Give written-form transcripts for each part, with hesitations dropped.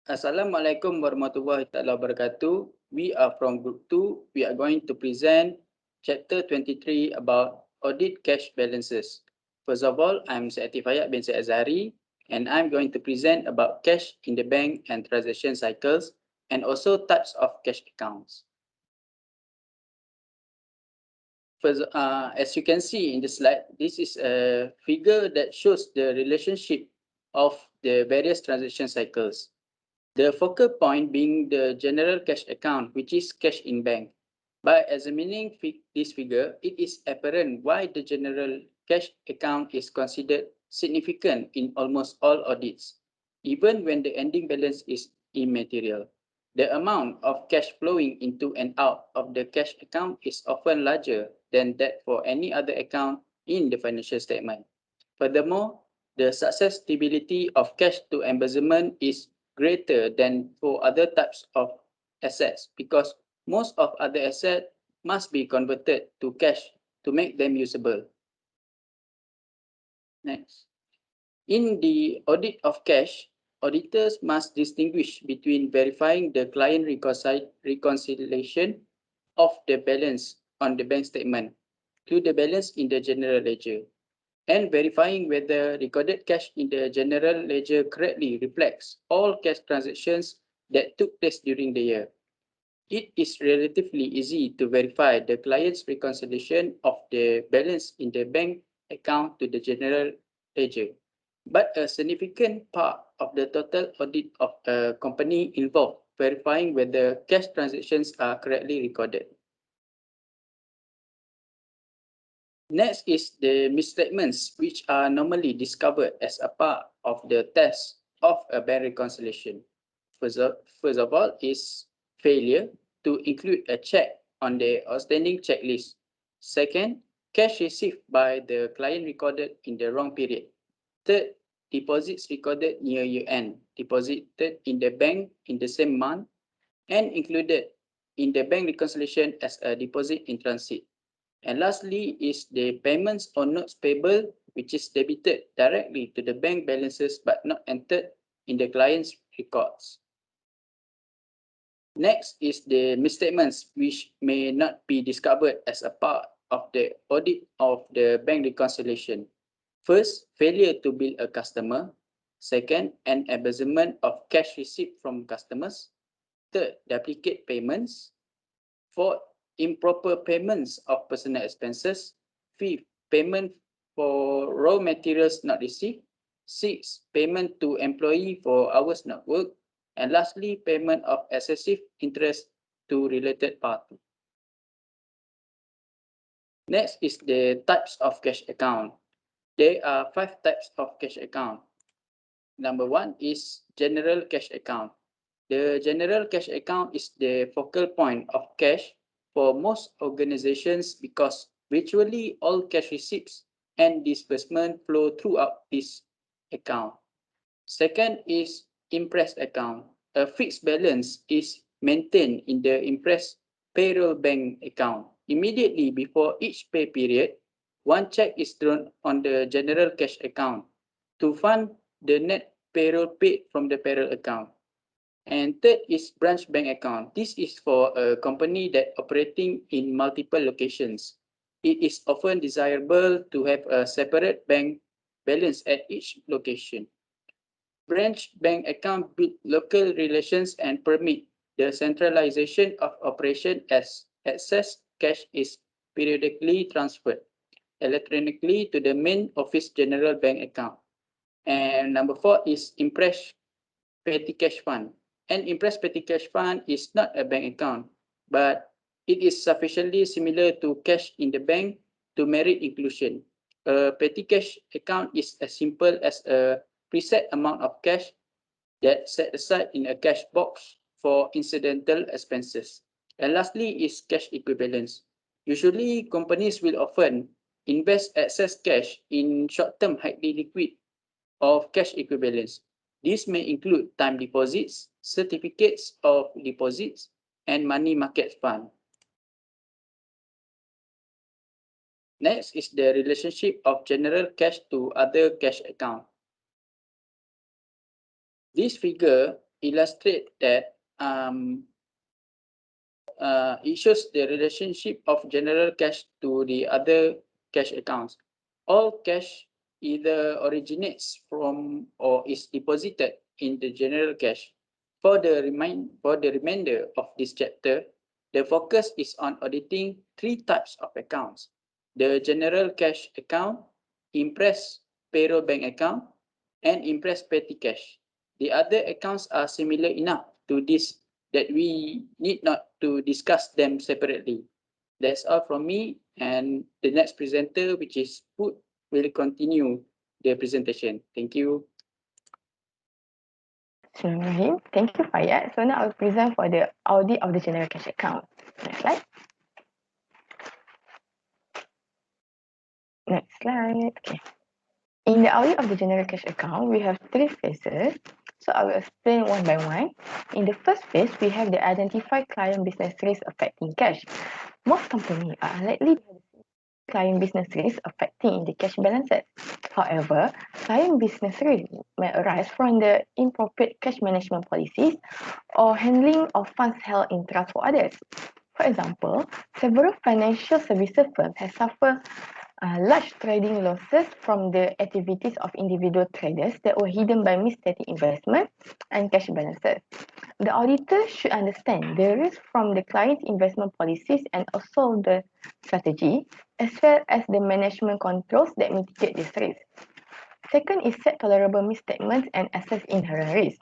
Assalamualaikum warahmatullahi taala wabarakatuh. We are from Group 2. We are going to present Chapter 23 about Audit Cash Balances. First of all, I'm Syed Fayad bin Syed Azhari, and I'm going to present about cash in the bank and transaction cycles, and also types of cash accounts. First, as you can see in the slide, this is a figure that shows the relationship of the various transaction cycles. The focal point being the general cash account, which is cash in bank. By examining this figure, it is apparent why the general cash account is considered significant in almost all audits, even when the ending balance is immaterial. The amount of cash flowing into and out of the cash account is often larger than that for any other account in the financial statement. Furthermore, the susceptibility of cash to embezzlement is greater than for other types of assets because most of other assets must be converted to cash to make them usable. Next. In the audit of cash, auditors must distinguish between verifying the client reconciliation of the balance on the bank statement to the balance in the general ledger and verifying whether recorded cash in the general ledger correctly reflects all cash transactions that took place during the year. It is relatively easy to verify the client's reconciliation of the balance in the bank account to the general ledger, but a significant part of the total audit of a company involves verifying whether cash transactions are correctly recorded. Next is the misstatements, which are normally discovered as a part of the test of a bank reconciliation. First of all is failure to include a check on the outstanding checklist. Second, cash received by the client recorded in the wrong period. Third, deposits recorded near year end, deposited in the bank in the same month, and included in the bank reconciliation as a deposit in transit. And lastly is the payments or notes payable, which is debited directly to the bank balances but not entered in the client's records. Next is the misstatements, which may not be discovered as a part of the audit of the bank reconciliation. First, failure to bill a customer. Second, an embezzlement of cash received from customers. Third, duplicate payments. Fourth, improper payments of personal expenses. Fifth, payment for raw materials not received. Six, payment to employee for hours not worked. And lastly, payment of excessive interest to related party. Next is the types of cash account. There are 5 types of cash account. Number 1 is general cash account. The general cash account is the focal point of cash for most organizations because virtually all cash receipts and disbursement flow throughout this account. Second is imprest account. A fixed balance is maintained in the imprest payroll bank account. Immediately before each pay period, one check is drawn on the general cash account to fund the net payroll paid from the payroll account. And third is branch bank account. This is for a company that operating in multiple locations. It is often desirable to have a separate bank balance at each location. Branch bank account build local relations and permit the centralization of operation as excess cash is periodically transferred electronically to the main office general bank account. And number 4 is Impress Petty Cash Fund. An Impress Petty Cash Fund is not a bank account, but it is sufficiently similar to cash in the bank to merit inclusion. A petty cash account is as simple as a preset amount of cash that set aside in a cash box for incidental expenses. And lastly is cash equivalence. Usually, companies will often invest excess cash in short-term highly liquid of cash equivalents. These may include time deposits, certificates of deposits, and money market fund. Next is the relationship of general cash to other cash account. This figure illustrate that it shows the relationship of general cash to the other cash accounts. All cash either originates from or is deposited in the general cash. For the remainder of this chapter, the focus is on auditing three types of accounts: the general cash account, impress payroll bank account, and impress petty cash. The other accounts are similar enough to this that we need not to discuss them separately. That's all from me, and the next presenter, which is Put, will continue the presentation. Thank you. Bismillahirrahmanirrahim. Thank you, Fayad. So now I will present for the audit of the general cash account. Next slide. Next slide. Okay. In the audit of the general cash account, we have three phases. So I will explain one by one. In the first phase, we have the identify client business risks affecting cash. Most companies are unlikely to have client business risks affecting the cash balances. However, client business risks may arise from the inappropriate cash management policies or handling of funds held in trust for others. For example, several financial services firms have suffered large trading losses from the activities of individual traders that were hidden by misstated investment and cash balances. The auditor should understand the risk from the client's investment policies and also the strategy, as well as the management controls that mitigate this risk. Second is set tolerable misstatements and assess inherent risk.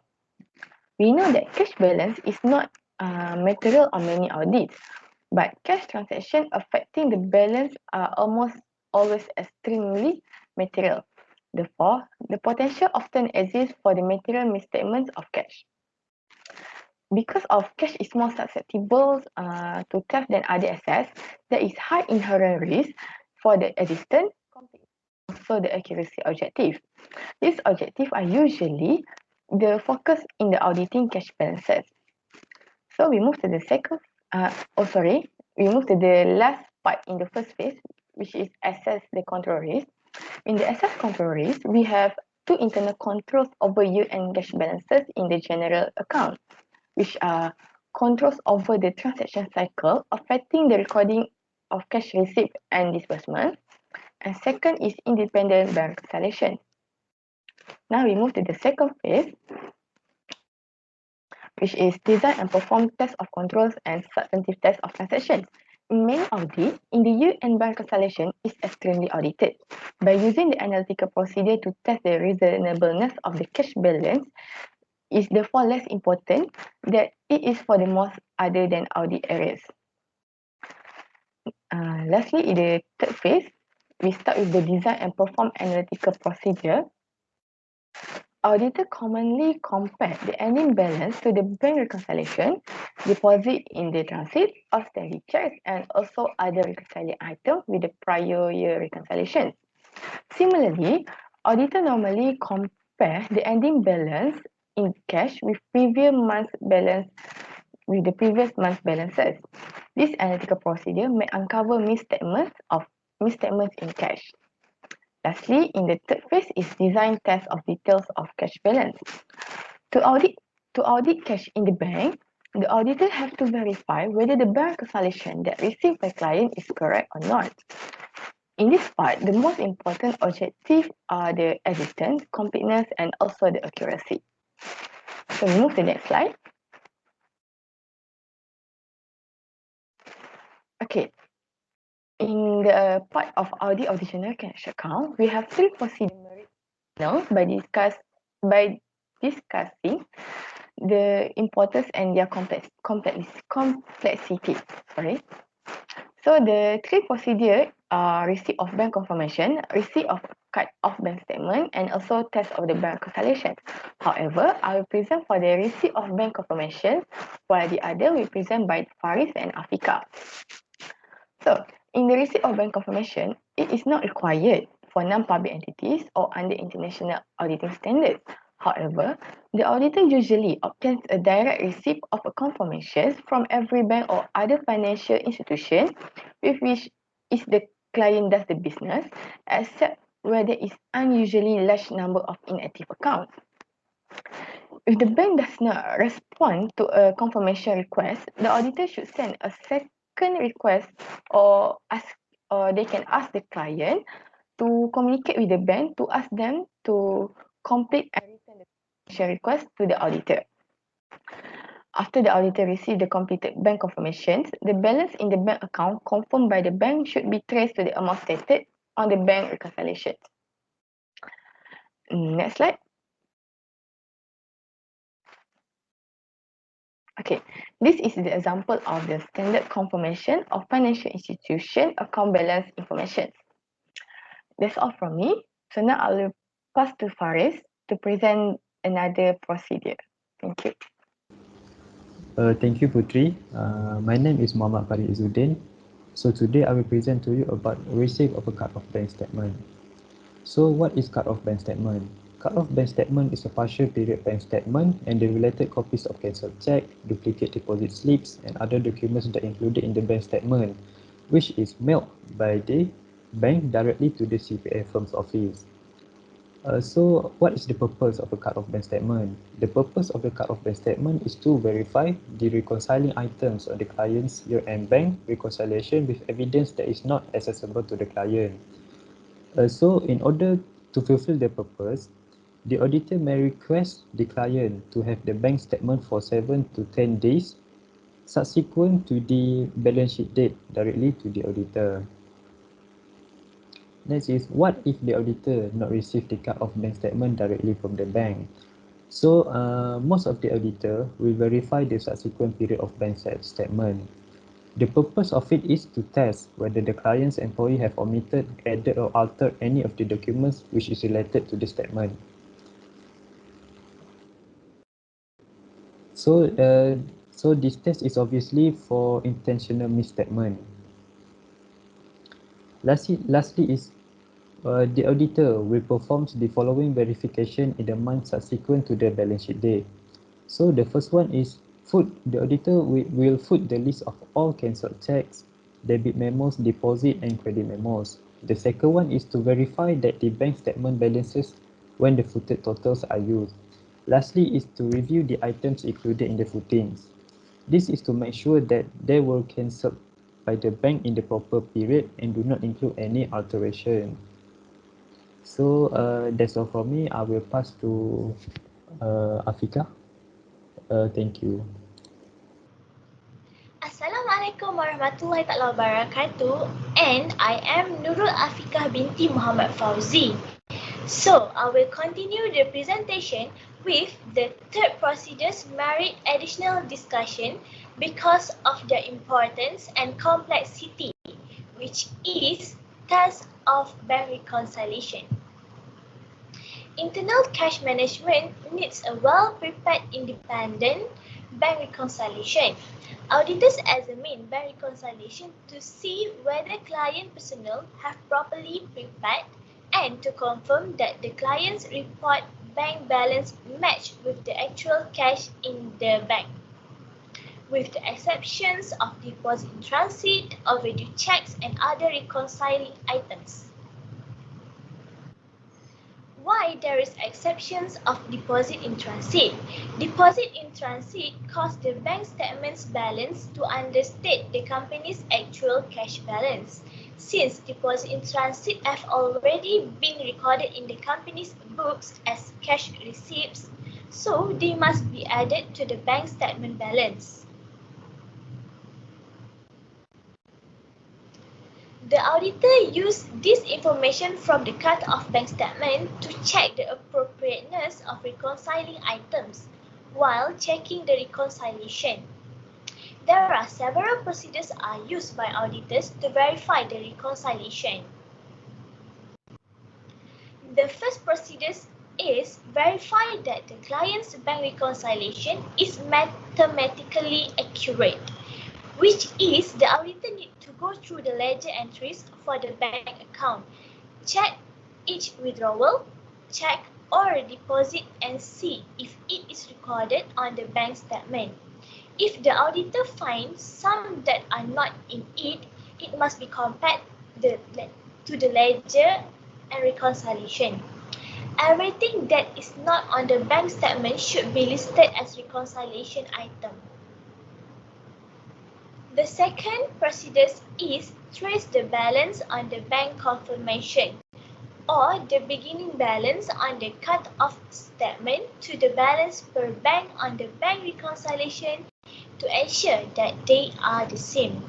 We know that cash balance is not material on many audits, but cash transactions affecting the balance are almost always extremely material. Therefore, the potential often exists for the material misstatements of cash. Because of cash is more susceptible to theft than other assets, there is high inherent risk for the existence, also the accuracy objective. These objectives are usually the focus in the auditing cash balances. So we move to the we move to the last part in the first phase, which is assess the control risk. In the assess control risk, we have two internal controls over yield and cash balances in the general account, which are controls over the transaction cycle affecting the recording of cash receipt and disbursement. And second is independent bank reconciliation. Now we move to the second phase, which is design and perform tests of controls and substantive tests of transactions. In many audits, in the yield and bank reconciliation is extremely audited. By using the analytical procedure to test the reasonableness of the cash balance, is therefore less important that it is for the most other than audit areas. Lastly, in the third phase, we start with the design and perform analytical procedure. Auditor commonly compare the ending balance to the bank reconciliation, deposit in the transit, outstanding checks, and also other reconciling items with the prior year reconciliations. Similarly, auditor normally compare the ending balance in cash with previous month's balance with the previous month's balances. This analytical procedure may uncover misstatements in cash. Lastly, in the third phase is design test of details of cash balance. To audit cash in the bank, the auditor have to verify whether the bank reconciliation that received by client is correct or not. In this part, the most important objectives are the existence, completeness, and also the accuracy. So we move to the next slide. Okay. In the part of audit of the general cash account, we have three procedures by discussing the importance and their complexity. So the three procedures are receipt of bank confirmation, receipt of cut-off bank statement, and also test of the bank reconciliation. However, I will present for the receipt of bank confirmation, while the other will present by Faris and Afika. So, in the receipt of bank confirmation, it is not required for non-public entities or under international auditing standards. However, the auditor usually obtains a direct receipt of a confirmation from every bank or other financial institution with which is the client does the business, except where there is unusually large number of inactive accounts. If the bank does not respond to a confirmation request, the auditor should send a second request or they can ask the client to communicate with the bank to ask them to complete and return the confirmation request to the auditor. After the auditor receives the completed bank confirmations, the balance in the bank account confirmed by the bank should be traced to the amount stated on the bank reconciliation. Next slide. Okay, this is the example of the standard confirmation of financial institution account balance information. That's all from me. So now I will pass to Faris to present another procedure. Thank you. Thank you, Putri. My name is Muhammad Farid Izzuddin. So today I will present to you about receipt of a cut-off bank statement. So what is cut-off bank statement? Cut-off bank statement is a partial period bank statement and the related copies of cancelled check, duplicate deposit slips, and other documents that included in the bank statement, which is mailed by the bank directly to the CPF firm's office. So what is the purpose of a cut-off bank statement? The purpose of the cut-off bank statement is to verify the reconciling items on the client's year-end bank reconciliation with evidence that is not accessible to the client. So in order to fulfill the purpose, the auditor may request the client to have the bank statement for 7 to 10 days subsequent to the balance sheet date directly to the auditor. Next is, what if the auditor not receive the cut-off bank statement directly from the bank? So most of the auditor will verify the subsequent period of bank statement. The purpose of it is to test whether the client's employee have omitted, added or altered any of the documents which is related to the statement. So this test is obviously for intentional misstatement. Lastly is the auditor will perform the following verification in the month subsequent to the balance sheet date. So the first one is the auditor will foot the list of all cancelled checks, debit memos, deposit and credit memos. The second one is to verify that the bank statement balances when the footed totals are used. Lastly is to review the items included in the footings. This is to make sure that they were cancelled by the bank in the proper period and do not include any alteration. So that's all from me. I will pass to Afika. Thank you. Assalamualaikum warahmatullahi taala wabarakatuh, and I am Nurul Afikah binti Muhammad Fauzi. So I will continue the presentation with the third procedure's merit additional discussion because of their importance and complexity, which is task of bank reconciliation. Internal cash management needs a well-prepared independent bank reconciliation. Auditors examine bank reconciliation to see whether client personnel have properly prepared and to confirm that the client's report bank balance match with the actual cash in the bank, with the exceptions of deposit in transit, overdue checks, and other reconciling items. Why there is exceptions of deposit in transit? Deposit in transit cause the bank statement's balance to understate the company's actual cash balance. Since deposit in transit have already been recorded in the company's books as cash receipts, so they must be added to the bank statement balance. The auditor used this information from the cut-off bank statement to check the appropriateness of reconciling items while checking the reconciliation. There are several procedures are used by auditors to verify the reconciliation. The first procedure is verify that the client's bank reconciliation is mathematically accurate, which is the auditor need to go through the ledger entries for the bank account, check each withdrawal, check or deposit and see if it is recorded on the bank statement. If the auditor finds some that are not in it, it must be compared to the ledger and reconciliation. everything that is not on the bank statement should be listed as reconciliation item. The second procedure is trace the balance on the bank confirmation or the beginning balance on the cut-off statement to the balance per bank on the bank reconciliation to ensure that they are the same.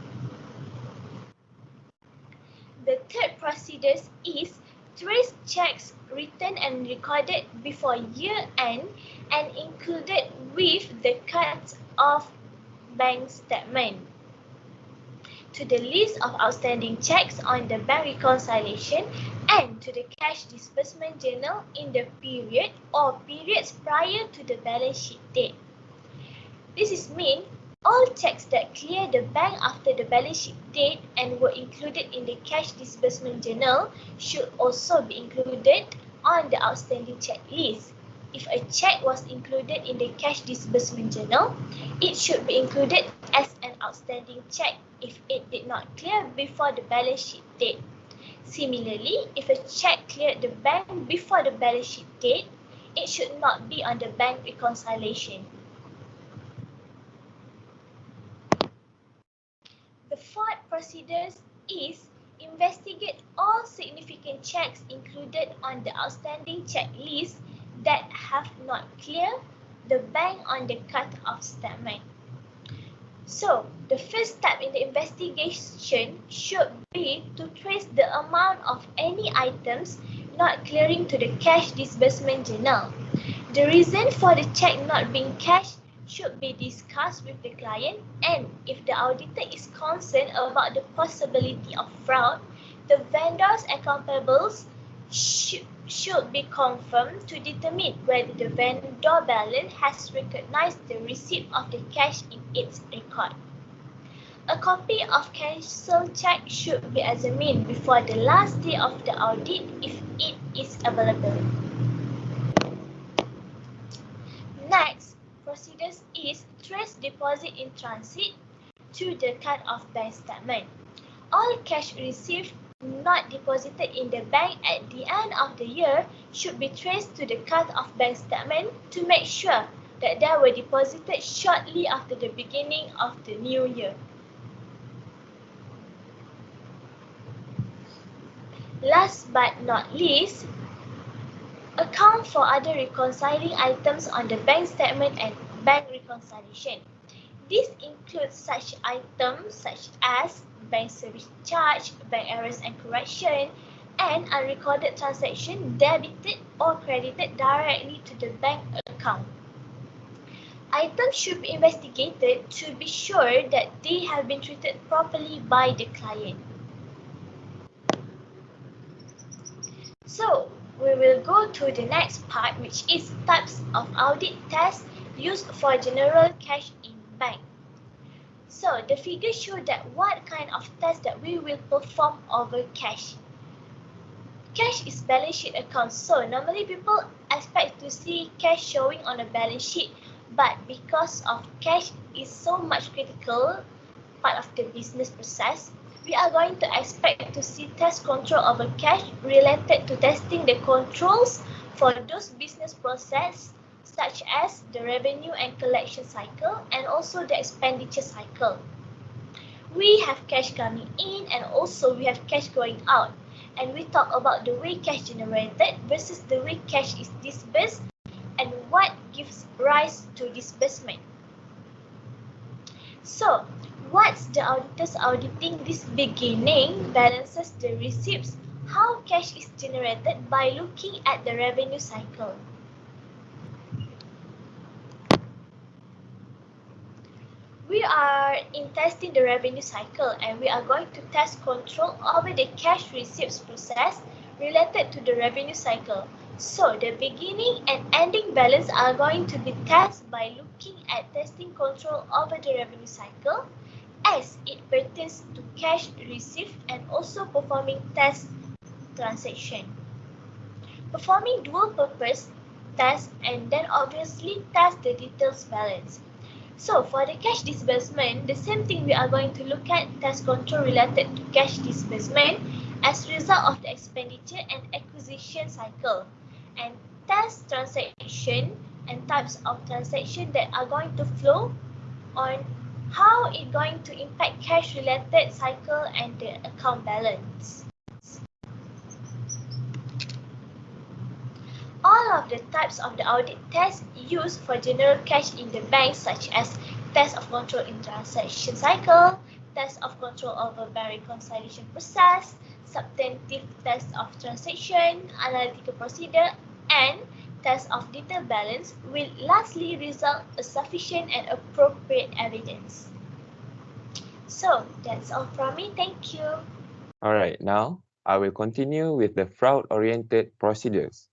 The third procedure is trace checks written and recorded before year end and included with the cut-off bank statement to the list of outstanding checks on the bank reconciliation and to the cash disbursement journal in the period or periods prior to the balance sheet date. This means all checks that clear the bank after the balance sheet date and were included in the cash disbursement journal should also be included on the outstanding check list. If a check was included in the cash disbursement journal, it should be included as an outstanding check if it did not clear before the balance sheet date. Similarly, if a check cleared the bank before the balance sheet date, it should not be on the bank reconciliation. The fourth procedure is investigate all significant checks included on the outstanding check list that have not cleared the bank on the cut-off statement. So, the first step in the investigation should be to trace the amount of any items not clearing to the cash disbursement journal. The reason for the check not being cashed should be discussed with the client, and if the auditor is concerned about the possibility of fraud, the vendor's accountabilities should be confirmed to determine whether the vendor balance has recognized the receipt of the cash in its record. A copy of cancelled check should be examined before the last day of the audit if it is available. Next, procedure is trace deposit in transit to the cut-off bank statement. All cash received not deposited in the bank at the end of the year should be traced to the cut-off bank statement to make sure that they were deposited shortly after the beginning of the new year. Last but not least, account for other reconciling items on the bank statement and bank reconciliation. This includes such items such as bank service charge, bank errors and correction, and unrecorded transaction debited or credited directly to the bank account. Items should be investigated to be sure that they have been treated properly by the client. So, we will go to the next part, which is types of audit tests used for general cash in bank. So, the figure shows that what kind of test that we will perform over cash. Cash is balance sheet account, so normally people expect to see cash showing on a balance sheet, but because of cash is so much critical part of the business process, we are going to expect to see test control over cash related to testing the controls for those business process such as the revenue and collection cycle and also the expenditure cycle. We have cash coming in and also we have cash going out, and we talk about the way cash generated versus the way cash is disbursed and what gives rise to disbursement. So, what's the auditors auditing this beginning balances the receipts, how cash is generated by looking at the revenue cycle. We are in testing the revenue cycle and we are going to test control over the cash receipts process related to the revenue cycle. So the beginning and ending balance are going to be tested by looking at testing control over the revenue cycle as it pertains to cash received and also performing test transaction. Performing dual purpose test and then obviously test the details balance. So for the cash disbursement, the same thing we are going to look at test control related to cash disbursement as a result of the expenditure and acquisition cycle. and test transaction and types of transaction that are going to flow on how it's going to impact cash related cycle and the account balance. All of the types of the audit tests used for general cash in the bank, such as test of control in transaction cycle, test of control over bank reconciliation process, substantive test of transaction, analytical procedure, and test of detailed balance will lastly result a sufficient and appropriate evidence. So that's all from me. Thank you. Alright, now I will continue with the fraud-oriented procedures.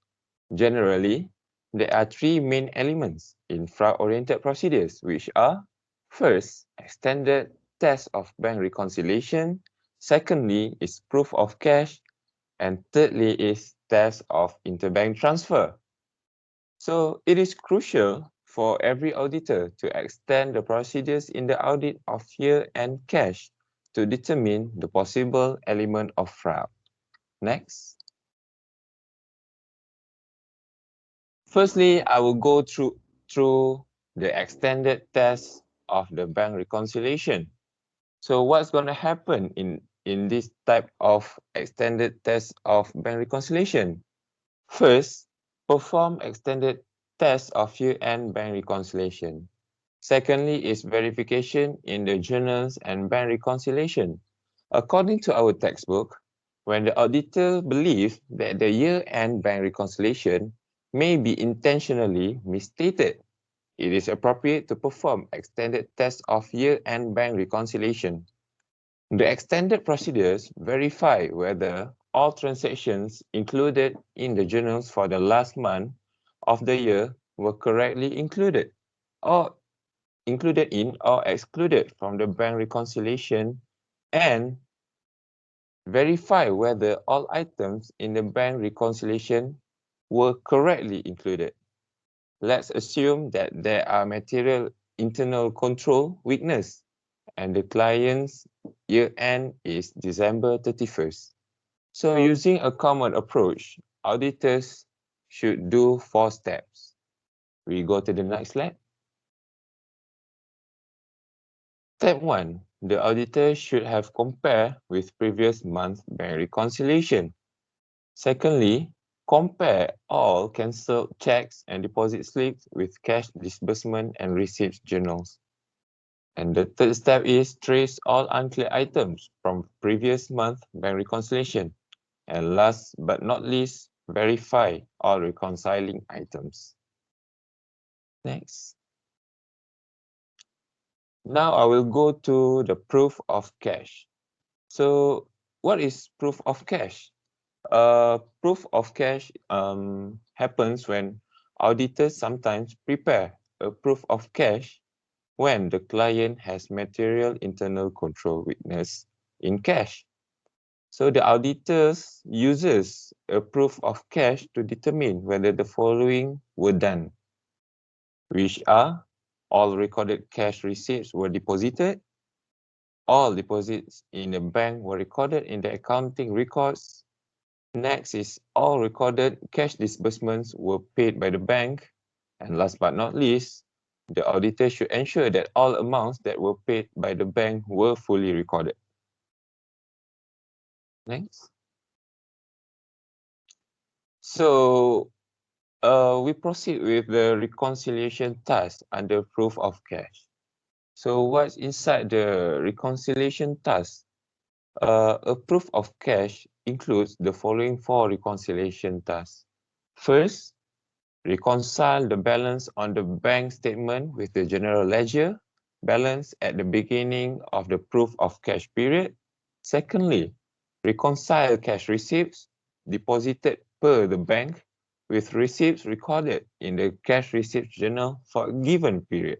Generally, there are three main elements in fraud-oriented procedures, which are: first, extended test of bank reconciliation; secondly is proof of cash; and thirdly is test of interbank transfer. So it is crucial for every auditor to extend the procedures in the audit of year-end cash to determine the possible element of fraud. Next. Firstly, I will go through the extended test of the bank reconciliation. So what's going to happen in this type of extended test of bank reconciliation? First, perform extended test of year-end bank reconciliation. Secondly is verification in the journals and bank reconciliation. According to our textbook, when the auditor believes that the year-end bank reconciliation may be intentionally misstated, it is appropriate to perform extended test of year-end bank reconciliation. The extended procedures verify whether all transactions included in the journals for the last month of the year were correctly included in or excluded from the bank reconciliation, and verify whether all items in the bank reconciliation were correctly included. Let's assume that there are material internal control weakness and the client's year-end is December 31st. So using a common approach, auditors should do 4 steps. We go to the next slide. Step 1. The auditor should have compared with previous month's bank reconciliation. Secondly, compare all cancelled checks and deposit slips with cash disbursement and receipts journals. And the third step is trace all unclear items from previous month bank reconciliation. And last but not least, verify all reconciling items. Next. Now I will go to the proof of cash. So what is proof of cash? Proof of cash happens when auditors sometimes prepare a proof of cash when the client has material internal control weakness in cash. So the auditors uses a proof of cash to determine whether the following were done, which are: all recorded cash receipts were deposited, all deposits in the bank were recorded in the accounting records. Next is all recorded cash disbursements were paid by the bank. And last but not least, the auditor should ensure that all amounts that were paid by the bank were fully recorded. Next. So we proceed with the reconciliation task under proof of cash. So what's inside the reconciliation task? A proof of cash includes the following 4 reconciliation tasks. First, reconcile the balance on the bank statement with the general ledger balance at the beginning of the proof of cash period. Secondly, reconcile cash receipts deposited per the bank with receipts recorded in the cash receipts journal for a given period.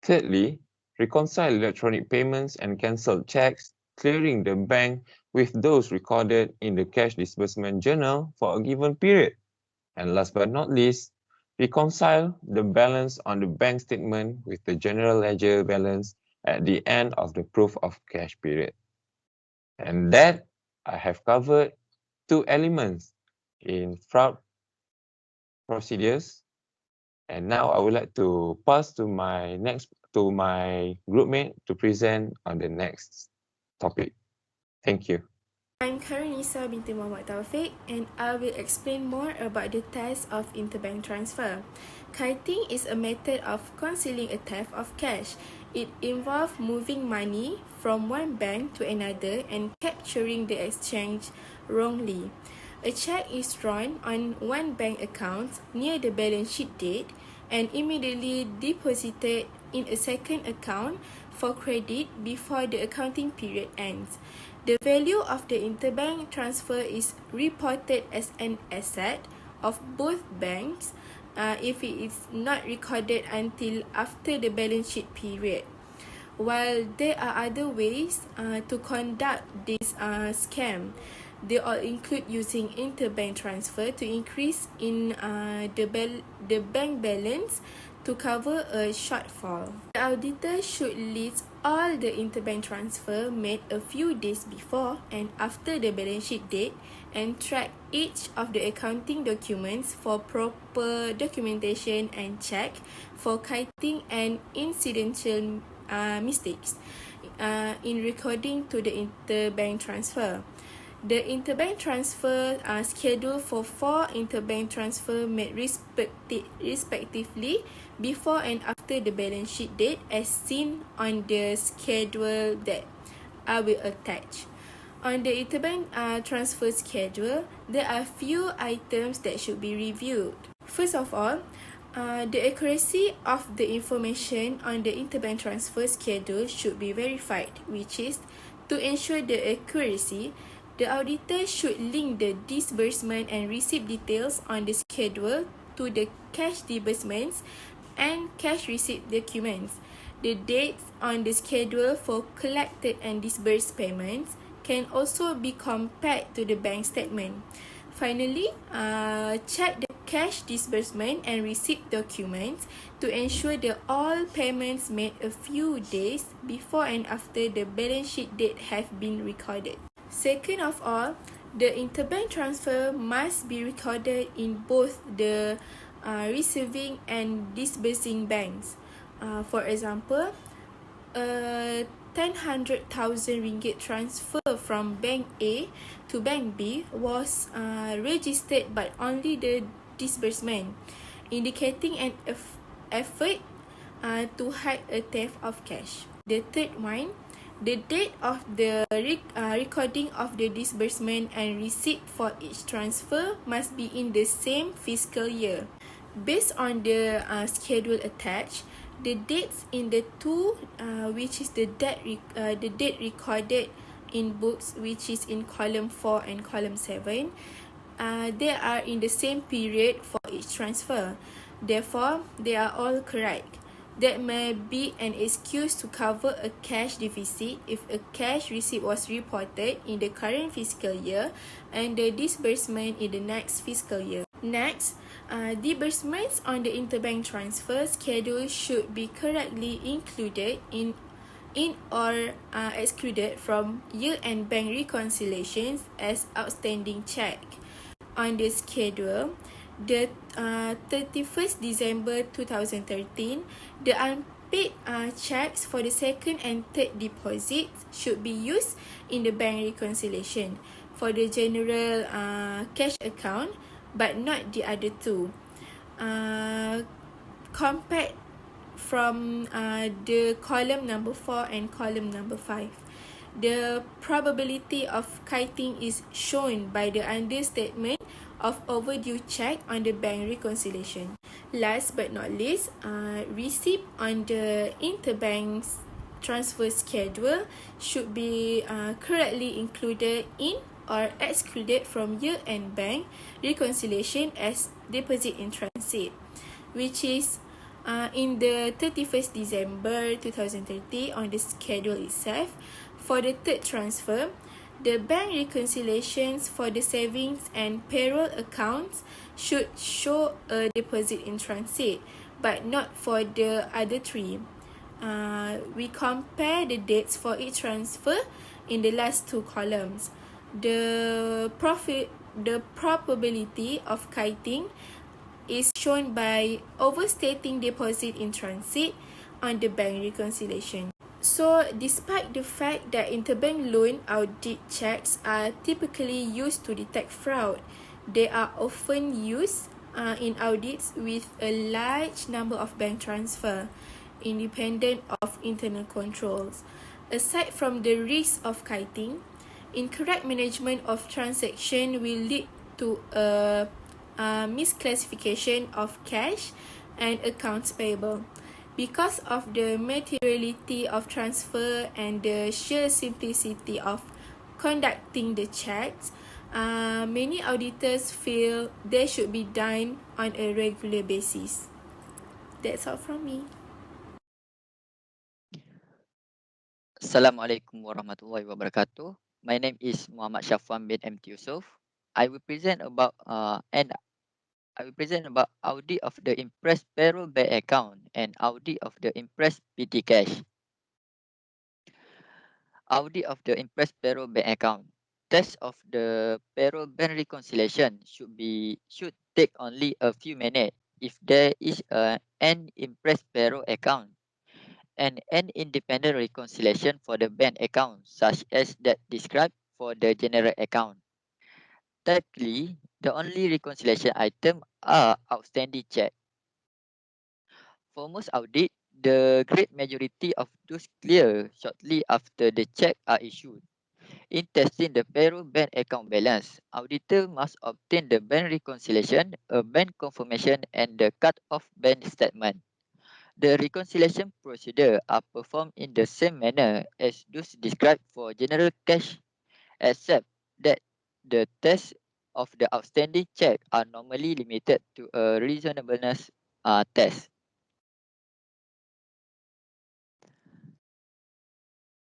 Thirdly, reconcile electronic payments and cancelled checks clearing the bank with those recorded in the cash disbursement journal for a given period. And last but not least, reconcile the balance on the bank statement with the general ledger balance at the end of the proof of cash period. And that I have covered 2 elements in fraud procedures. And now I would like to pass to my groupmate to present on the next topic. Thank you. I'm Karanisa binti Muhammad Taufik, and I will explain more about the test of interbank transfer. Kiting is a method of concealing a theft of cash. It involves moving money from one bank to another and capturing the exchange wrongly. A check is drawn on one bank account near the balance sheet date and immediately deposited in a second account for credit before the accounting period ends. The value of the interbank transfer is reported as an asset of both banks if it is not recorded until after the balance sheet period. While there are other ways to conduct this scam, they all include using interbank transfer to increase in the bank balance to cover a shortfall. The auditor should list all the interbank transfer made a few days before and after the balance sheet date and track each of the accounting documents for proper documentation and check for kiting and incidental mistakes in recording to the interbank transfer. The interbank transfer schedule for 4 interbank transfer made respectively before and after the balance sheet date as seen on the schedule that I will attach. On the interbank transfer schedule, there are few items that should be reviewed. First of all, the accuracy of the information on the interbank transfer schedule should be verified, which is to ensure the accuracy, the auditor should link the disbursement and receipt details on the schedule to the cash disbursements and cash receipt documents. The dates on the schedule for collected and disbursed payments can also be compared to the bank statement. Finally, check the cash disbursement and receipt documents to ensure that all payments made a few days before and after the balance sheet date have been recorded. Second of all, the interbank transfer must be recorded in both the receiving and disbursing banks. For example, a 100,000 ringgit transfer from Bank A to Bank B was registered but only the disbursement, indicating an effort to hide a theft of cash. The third one, the date of the recording of the disbursement and receipt for each transfer must be in the same fiscal year. Based on the schedule attached, the dates in the two, which is the date recorded in books, which is in column 4 and column 7, they are in the same period for each transfer. Therefore, they are all correct. That may be an excuse to cover a cash deficit if a cash receipt was reported in the current fiscal year and the disbursement in the next fiscal year. Next, disbursements on the interbank transfer schedule should be correctly included in or excluded from year-end bank reconciliations as outstanding check. On the schedule, the 31st December 2013, the unpaid checks for the second and third deposits should be used in the bank reconciliation for the general cash account, but not the other two. Compared from the column number 4 and column number 5. The probability of kiting is shown by the understatement of overdue check on the bank reconciliation. Last but not least, receipt on the interbank transfer schedule should be correctly included in or excluded from year-end bank reconciliation as deposit in transit, which is in the 31st December 2030 on the schedule itself. For the third transfer, the bank reconciliations for the savings and payroll accounts should show a deposit in transit, but not for the other three. We compare the dates for each transfer in the last two columns. The probability of kiting is shown by overstating deposit in transit on the bank reconciliation. So, despite the fact that interbank loan audit checks are typically used to detect fraud, they are often used in audits with a large number of bank transfer, independent of internal controls. Aside from the risk of kiting, incorrect management of transaction will lead to a misclassification of cash and accounts payable. Because of the materiality of transfer and the sheer simplicity of conducting the checks, many auditors feel they should be done on a regular basis. That's all from me. Assalamualaikum warahmatullahi wabarakatuh. My name is Muhammad Shafwan bin MT Yusof. I will present about audit of the impressed payroll bank account and audit of the impressed PT cash. Audit of the impressed payroll bank account. Test of the payroll bank reconciliation should take only a few minutes if there is an impressed payroll account and an independent reconciliation for the bank account, such as that described for the general account. Typically, the only reconciliation item are outstanding check. For most audit, the great majority of those clear shortly after the check are issued. In testing the payroll bank account balance, auditor must obtain the bank reconciliation, a bank confirmation, and the cut-off bank statement. The reconciliation procedure are performed in the same manner as those described for general cash, except that the test of the outstanding check are normally limited to a reasonableness test.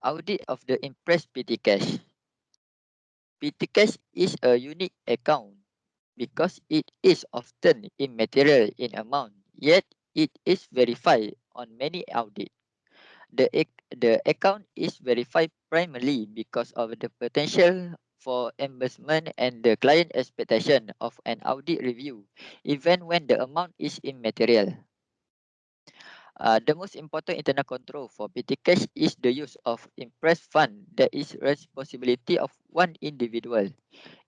Audit of the impressed petty cash. Petty cash is a unique account because it is often immaterial in amount, yet it is verified on many audits. The account is verified primarily because of the potential for embarrassment and the client expectation of an audit review, even when the amount is immaterial. The most important internal control for petty cash is the use of impressed fund that is responsibility of one individual.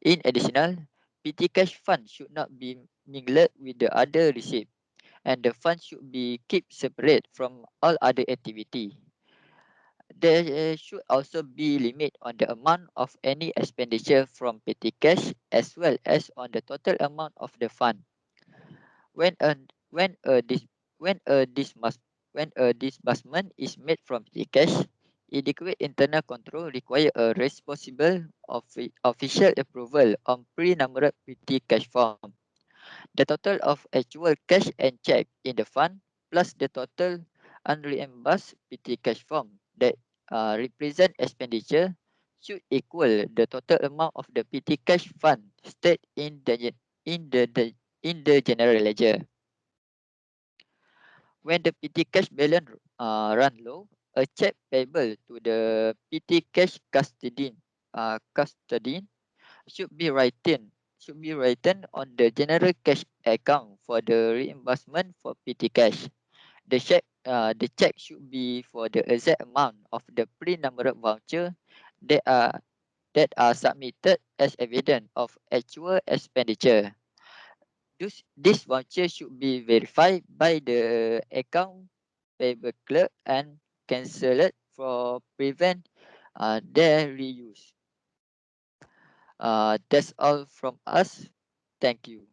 In addition, petty cash fund should not be mingled with the other receipt, and the fund should be kept separate from all other activity. There should also be limit on the amount of any expenditure from petty cash as well as on the total amount of the fund. When a when a dis, when a disbursement is made from petty cash, adequate internal control require a responsible official approval on pre-numbered petty cash form. The total of actual cash and check in the fund plus the total unreimbursed PT cash form that represent expenditure should equal the total amount of the PT cash fund state in the general ledger. When the PT cash balance run low, a check payable to the PT cash custodian should be written on the general cash account for the reimbursement for PT cash. The check should be for the exact amount of the pre-numbered voucher that are that are submitted as evidence of actual expenditure. This voucher should be verified by the account payable clerk and cancelled for prevent their reuse. That's all from us. Thank you.